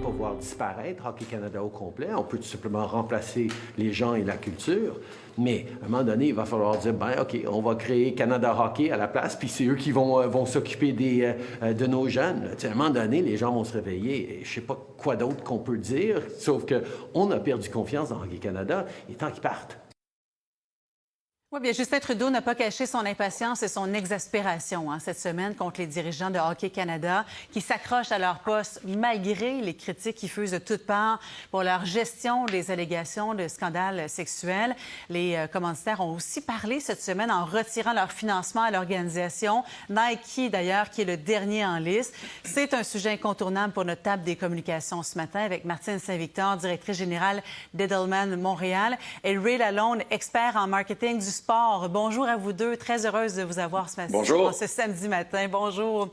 pas voir disparaître Hockey Canada au complet. On peut tout simplement remplacer les gens et la culture. Mais à un moment donné, il va falloir dire, ben OK, on va créer Canada Hockey à la place, puis c'est eux qui vont s'occuper de nos jeunes. À un moment donné, les gens vont se réveiller. Et je ne sais pas quoi d'autre qu'on peut dire, sauf qu'on a perdu confiance dans Hockey Canada, et tant qu'ils partent. Oui, bien, Justin Trudeau n'a pas caché son impatience et son exaspération cette semaine contre les dirigeants de Hockey Canada qui s'accrochent à leur poste malgré les critiques qui fusent de toutes parts pour leur gestion des allégations de scandales sexuels. Les commanditaires ont aussi parlé cette semaine en retirant leur financement à l'organisation. Nike, d'ailleurs, qui est le dernier en liste. C'est un sujet incontournable pour notre table des communications ce matin avec Martine Saint-Victor, directrice générale d'Edelman Montréal, et Ray Lalonde, expert en marketing du sport. Bonjour à vous deux. Très heureuse de vous avoir ce matin. Bonjour. Ce samedi matin. Bonjour.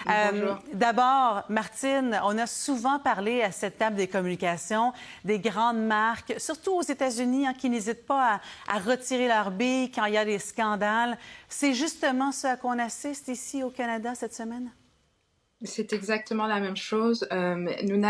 Bonjour. D'abord, Martine, on a souvent parlé à cette table des communications des grandes marques, surtout aux États-Unis, qui n'hésitent pas à retirer leurs billes quand il y a des scandales. C'est justement ce à quoi on assiste ici au Canada cette semaine? C'est exactement la même chose. Nous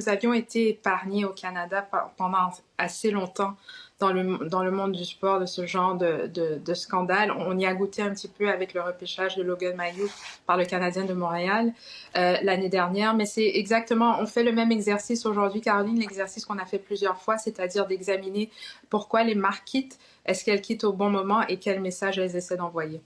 avions été épargnés au Canada pendant assez longtemps dans le monde du sport de ce genre de scandale. On y a goûté un petit peu avec le repêchage de Logan Mailloux par le Canadien de Montréal l'année dernière, mais c'est exactement, on fait le même exercice aujourd'hui, Caroline, l'exercice qu'on a fait plusieurs fois, c'est-à-dire d'examiner pourquoi les marques quittent, est-ce qu'elles quittent au bon moment et quel message elles essaient d'envoyer.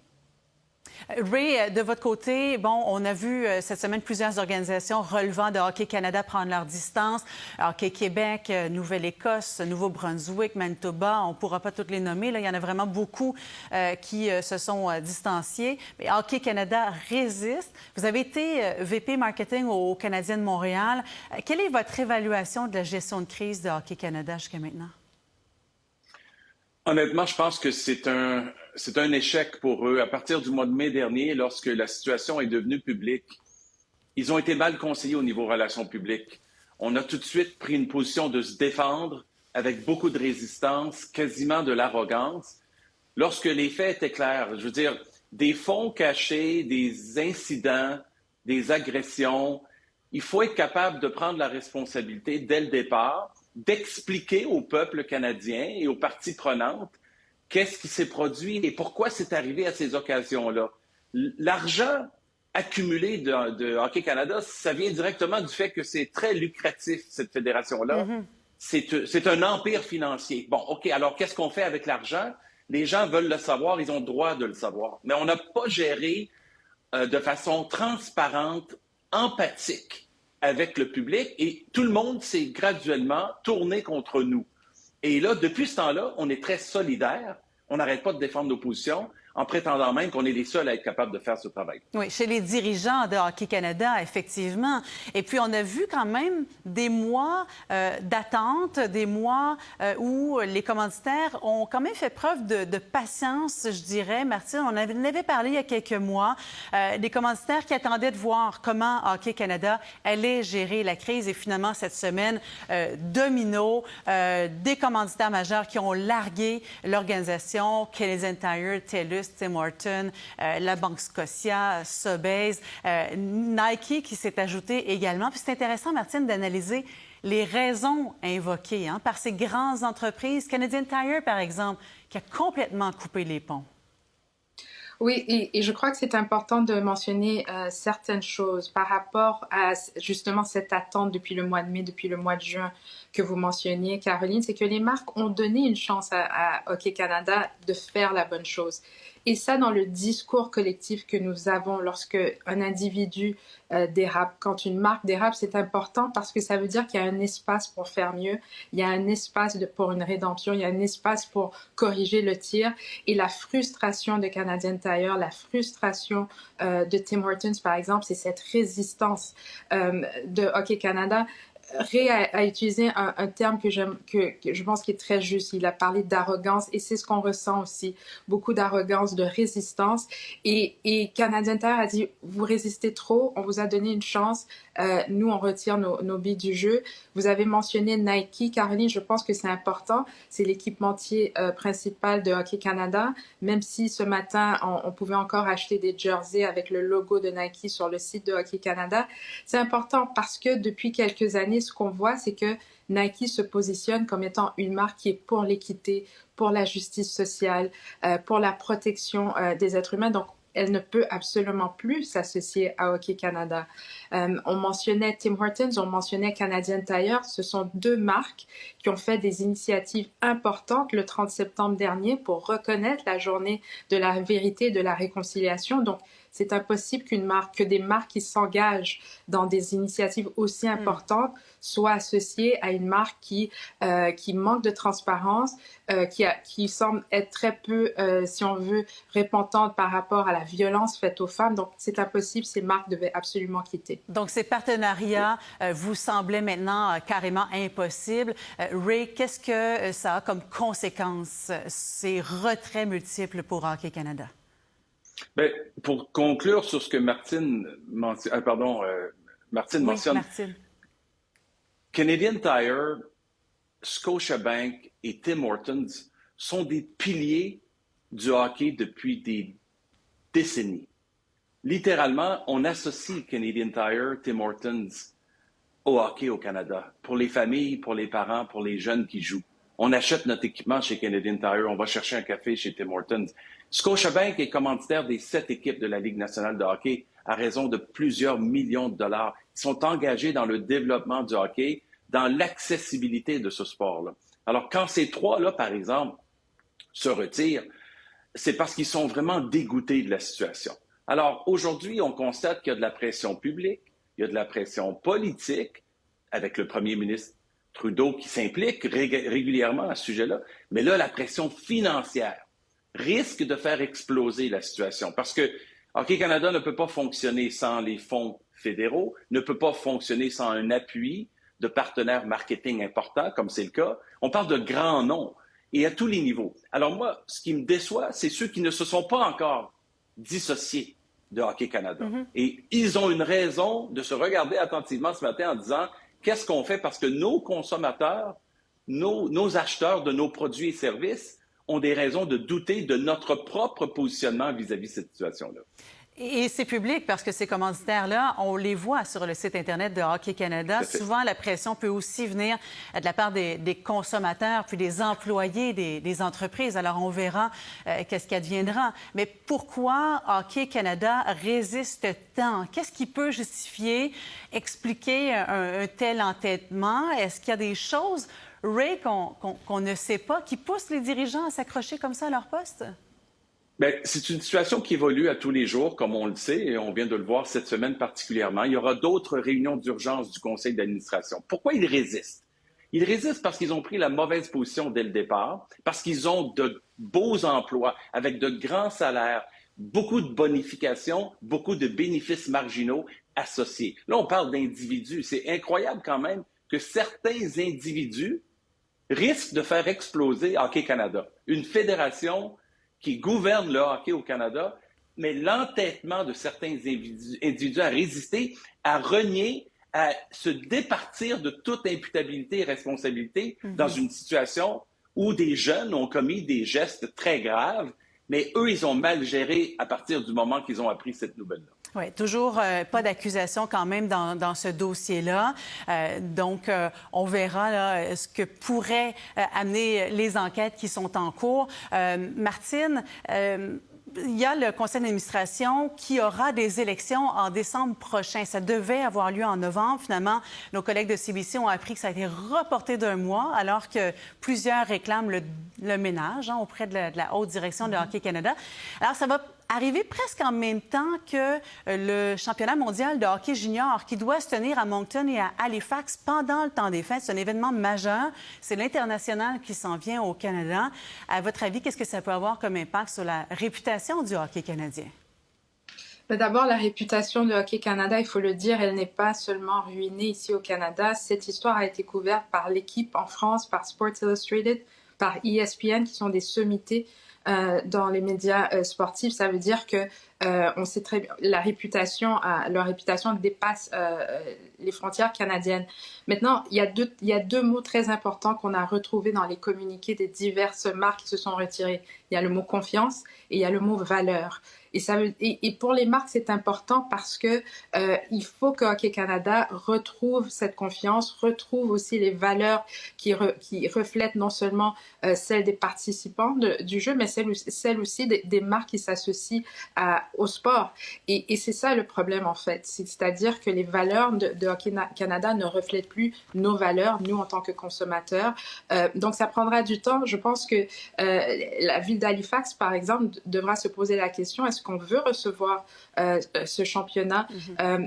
Ray, de votre côté, on a vu cette semaine plusieurs organisations relevant de Hockey Canada prendre leur distance. Hockey Québec, Nouvelle-Écosse, Nouveau-Brunswick, Manitoba, on ne pourra pas toutes les nommer. Là, il y en a vraiment beaucoup qui se sont distanciés. Mais Hockey Canada résiste. Vous avez été VP marketing au Canadien de Montréal. Quelle est votre évaluation de la gestion de crise de Hockey Canada jusqu'à maintenant? Honnêtement, je pense que c'est un échec pour eux. À partir du mois de mai dernier, lorsque la situation est devenue publique, ils ont été mal conseillés au niveau relations publiques. On a tout de suite pris une position de se défendre avec beaucoup de résistance, quasiment de l'arrogance. Lorsque les faits étaient clairs, je veux dire, des fonds cachés, des incidents, des agressions, il faut être capable de prendre la responsabilité dès le départ, d'expliquer au peuple canadien et aux parties prenantes qu'est-ce qui s'est produit et pourquoi c'est arrivé à ces occasions-là. L'argent accumulé de Hockey Canada, ça vient directement du fait que c'est très lucratif, cette fédération-là. C'est un empire financier. Bon, OK, alors qu'est-ce qu'on fait avec l'argent? Les gens veulent le savoir, ils ont le droit de le savoir. Mais on n'a pas géré de façon transparente, empathique avec le public et tout le monde s'est graduellement tourné contre nous. Et là, depuis ce temps-là, on est très solidaires. On n'arrête pas de défendre nos positions en prétendant même qu'on est les seuls à être capables de faire ce travail. Oui, chez les dirigeants de Hockey Canada, effectivement. Et puis, on a vu quand même des mois d'attente, des mois où les commanditaires ont quand même fait preuve de patience, je dirais. Martine, on avait parlé il y a quelques mois, des commanditaires qui attendaient de voir comment Hockey Canada allait gérer la crise. Et finalement, cette semaine, domino, des commanditaires majeurs qui ont largué l'organisation, Canadian Tire, TELUS, Tim Hortons, la Banque Scotia, Sobeys, Nike qui s'est ajouté également. Puis c'est intéressant, Martine, d'analyser les raisons invoquées par ces grandes entreprises. Canadian Tire, par exemple, qui a complètement coupé les ponts. Oui, et je crois que c'est important de mentionner certaines choses par rapport à justement cette attente depuis le mois de mai, depuis le mois de juin que vous mentionniez, Caroline, c'est que les marques ont donné une chance à Hockey Canada de faire la bonne chose. Et ça, dans le discours collectif que nous avons lorsque un individu dérape, quand une marque dérape, c'est important parce que ça veut dire qu'il y a un espace pour faire mieux, il y a un espace pour une rédemption, il y a un espace pour corriger le tir. Et la frustration de Canadian Tire, la frustration de Tim Hortons, par exemple, c'est cette résistance de Hockey Canada. Ray a utilisé un terme que je pense qui est très juste. Il a parlé d'arrogance et c'est ce qu'on ressent aussi. Beaucoup d'arrogance, de résistance. Et Canadian Tire a dit, vous résistez trop, on vous a donné une chance, nous, on retire nos billes du jeu. Vous avez mentionné Nike. Caroline, je pense que c'est important. C'est l'équipementier principal de Hockey Canada. Même si ce matin, on pouvait encore acheter des jerseys avec le logo de Nike sur le site de Hockey Canada. C'est important parce que depuis quelques années, ce qu'on voit, c'est que Nike se positionne comme étant une marque qui est pour l'équité, pour la justice sociale, pour la protection des êtres humains. Donc, elle ne peut absolument plus s'associer à Hockey Canada. On mentionnait Tim Hortons, on mentionnait Canadian Tire. Ce sont deux marques qui ont fait des initiatives importantes le 30 septembre dernier pour reconnaître la journée de la vérité et de la réconciliation. Donc, c'est impossible que des marques qui s'engagent dans des initiatives aussi importantes soient associées à une marque qui manque de transparence, qui semble être très peu, si on veut, répondante par rapport à la violence faite aux femmes. Donc, c'est impossible. Ces marques devaient absolument quitter. Donc, ces partenariats vous semblaient maintenant carrément impossibles. Ray, qu'est-ce que ça a comme conséquence, ces retraits multiples pour Hockey Canada? Bien, pour conclure sur ce que Martine mentionne, Martine. Canadian Tire, Scotiabank et Tim Hortons sont des piliers du hockey depuis des décennies. Littéralement, on associe Canadian Tire, Tim Hortons au hockey au Canada, pour les familles, pour les parents, pour les jeunes qui jouent. On achète notre équipement chez Canadian Tire, on va chercher un café chez Tim Hortons. Scotiabank est commanditaire des 7 équipes de la Ligue nationale de hockey à raison de plusieurs millions de dollars. Ils sont engagés dans le développement du hockey, dans l'accessibilité de ce sport-là. Alors, quand ces trois-là, par exemple, se retirent, c'est parce qu'ils sont vraiment dégoûtés de la situation. Alors, aujourd'hui, on constate qu'il y a de la pression publique, il y a de la pression politique, avec le premier ministre Trudeau qui s'implique régulièrement à ce sujet-là, mais là, la pression financière risque de faire exploser la situation parce que Hockey Canada ne peut pas fonctionner sans les fonds fédéraux, ne peut pas fonctionner sans un appui de partenaires marketing importants, comme c'est le cas. On parle de grands noms et à tous les niveaux. Alors moi, ce qui me déçoit, c'est ceux qui ne se sont pas encore dissociés de Hockey Canada. Et ils ont une raison de se regarder attentivement ce matin en disant qu'est-ce qu'on fait parce que nos consommateurs, nos acheteurs de nos produits et services ont des raisons de douter de notre propre positionnement vis-à-vis de cette situation-là. Et c'est public parce que ces commanditaires-là, on les voit sur le site Internet de Hockey Canada. Souvent, la pression peut aussi venir de la part des consommateurs puis des employés des entreprises. Alors, on verra qu'est-ce qui adviendra. Mais pourquoi Hockey Canada résiste tant? Qu'est-ce qui peut justifier, expliquer un tel entêtement? Est-ce qu'il y a des choses, Ray, qu'on ne sait pas, qui poussent les dirigeants à s'accrocher comme ça à leur poste? Bien, c'est une situation qui évolue à tous les jours, comme on le sait, et on vient de le voir cette semaine particulièrement. Il y aura d'autres réunions d'urgence du conseil d'administration. Pourquoi ils résistent? Ils résistent parce qu'ils ont pris la mauvaise position dès le départ, parce qu'ils ont de beaux emplois avec de grands salaires, beaucoup de bonifications, beaucoup de bénéfices marginaux associés. Là, on parle d'individus. C'est incroyable quand même que certains individus risquent de faire exploser Hockey Canada, une fédération qui gouverne le hockey au Canada, mais l'entêtement de certains individus à résister, à renier, à se départir de toute imputabilité et responsabilité dans une situation où des jeunes ont commis des gestes très graves, mais eux, ils ont mal géré à partir du moment qu'ils ont appris cette nouvelle-là. Oui, toujours pas d'accusation quand même dans ce dossier-là. Donc, on verra là, ce que pourraient amener les enquêtes qui sont en cours. Martine, il y a le conseil d'administration qui aura des élections en décembre prochain. Ça devait avoir lieu en novembre. Finalement, nos collègues de CBC ont appris que ça a été reporté d'un mois, alors que plusieurs réclament le ménage auprès de la haute direction de Hockey Canada. Alors, ça va arriver presque en même temps que le championnat mondial de hockey junior qui doit se tenir à Moncton et à Halifax pendant le temps des fêtes. C'est un événement majeur. C'est l'international qui s'en vient au Canada. À votre avis, qu'est-ce que ça peut avoir comme impact sur la réputation du hockey canadien? D'abord, la réputation de Hockey Canada, il faut le dire, elle n'est pas seulement ruinée ici au Canada. Cette histoire a été couverte par l'équipe en France, par Sports Illustrated, par ESPN, qui sont des sommités dans les médias sportifs. Ça veut dire que On sait très bien, leur réputation dépasse les frontières canadiennes. Maintenant, il y a deux mots très importants qu'on a retrouvés dans les communiqués des diverses marques qui se sont retirées. Il y a le mot confiance et il y a le mot valeur. Et pour les marques, c'est important parce que il faut que Hockey Canada retrouve cette confiance, retrouve aussi les valeurs qui reflètent non seulement celles des participants du jeu, mais celles aussi des marques qui s'associent au sport. Et c'est ça le problème, en fait. C'est-à-dire que les valeurs de Hockey Canada ne reflètent plus nos valeurs, nous, en tant que consommateurs. Donc, ça prendra du temps. Je pense que la ville d'Halifax, par exemple, devra se poser la question, est-ce qu'on veut recevoir ce championnat?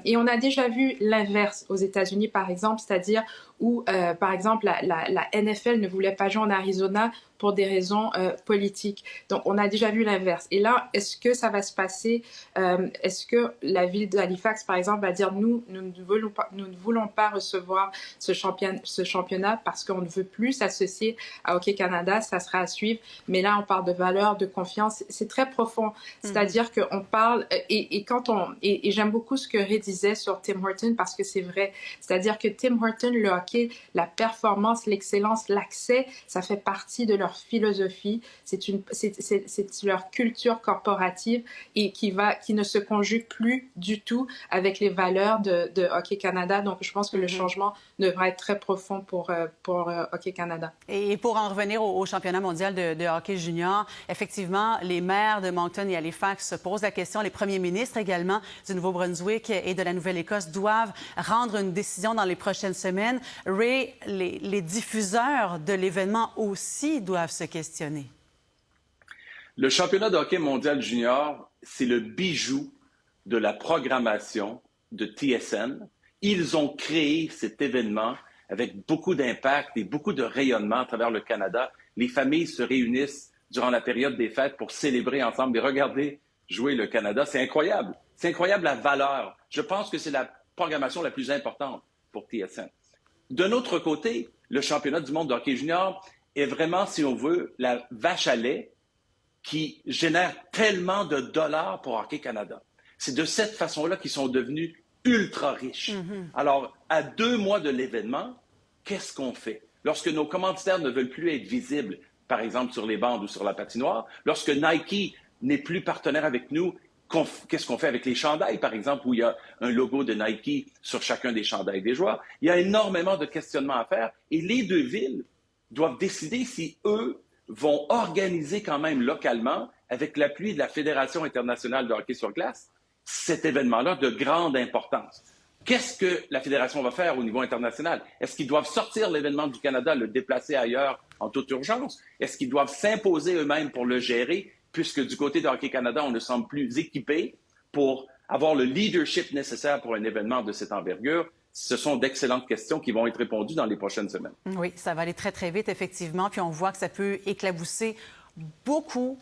Et on a déjà vu l'inverse aux États-Unis, par exemple, c'est-à-dire où, par exemple, la NFL ne voulait pas jouer en Arizona pour des raisons politiques. Donc, on a déjà vu l'inverse. Et là, est-ce que ça va se passer? Est-ce que la ville d'Halifax, par exemple, va dire nous ne voulons pas recevoir ce championnat parce qu'on ne veut plus s'associer à Hockey Canada, ça sera à suivre. Mais là, on parle de valeurs, de confiance. C'est très profond. C'est-à-dire qu'on parle, et j'aime beaucoup ce que Ray disait sur Tim Horton parce que c'est vrai. C'est-à-dire que Tim Horton, le hockey, la performance, l'excellence, l'accès, ça fait partie de leur philosophie. C'est leur culture corporative et qui ne se conjugue plus du tout avec les valeurs de Hockey Canada. Donc, je pense que le changement devra être très profond pour Hockey Canada. Et pour en revenir au championnat mondial de hockey junior, effectivement, les maires de Moncton et Halifax se posent la question. Les premiers ministres également du Nouveau-Brunswick et de la Nouvelle-Écosse doivent rendre une décision dans les prochaines semaines. Ray, les diffuseurs de l'événement aussi doivent se questionner. Le championnat de hockey mondial junior, c'est le bijou de la programmation de TSN. Ils ont créé cet événement avec beaucoup d'impact et beaucoup de rayonnement à travers le Canada. Les familles se réunissent durant la période des fêtes pour célébrer ensemble et regarder jouer le Canada. C'est incroyable. C'est incroyable la valeur. Je pense que c'est la programmation la plus importante pour TSN. De notre côté, le championnat du monde de hockey junior est vraiment, si on veut, la vache à lait qui génère tellement de dollars pour Hockey Canada. C'est de cette façon-là qu'ils sont devenus ultra riches. Alors, à 2 mois de l'événement, qu'est-ce qu'on fait? Lorsque nos commanditaires ne veulent plus être visibles, par exemple sur les bandes ou sur la patinoire, lorsque Nike n'est plus partenaire avec nous, qu'est-ce qu'on fait avec les chandails, par exemple, où il y a un logo de Nike sur chacun des chandails des joueurs? Il y a énormément de questionnements à faire et les 2 villes doivent décider si eux vont organiser quand même localement, avec l'appui de la Fédération internationale de hockey sur glace, cet événement-là de grande importance. Qu'est-ce que la Fédération va faire au niveau international? Est-ce qu'ils doivent sortir l'événement du Canada, le déplacer ailleurs en toute urgence? Est-ce qu'ils doivent s'imposer eux-mêmes pour le gérer, puisque du côté de Hockey Canada, on ne semble plus équipé pour avoir le leadership nécessaire pour un événement de cette envergure? Ce sont d'excellentes questions qui vont être répondues dans les prochaines semaines. Oui, ça va aller très, très vite, effectivement. Puis on voit que ça peut éclabousser beaucoup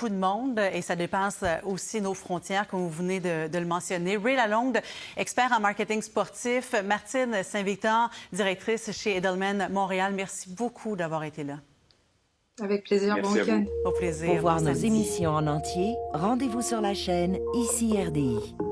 de monde et ça dépasse aussi nos frontières, comme vous venez de le mentionner. Ray Lalonde, expert en marketing sportif. Martine Saint-Victor, directrice chez Edelman Montréal. Merci beaucoup d'avoir été là. Avec plaisir. Bon week-end. Au plaisir. Pour voir nos émissions en entier, rendez-vous sur la chaîne ICI RDI.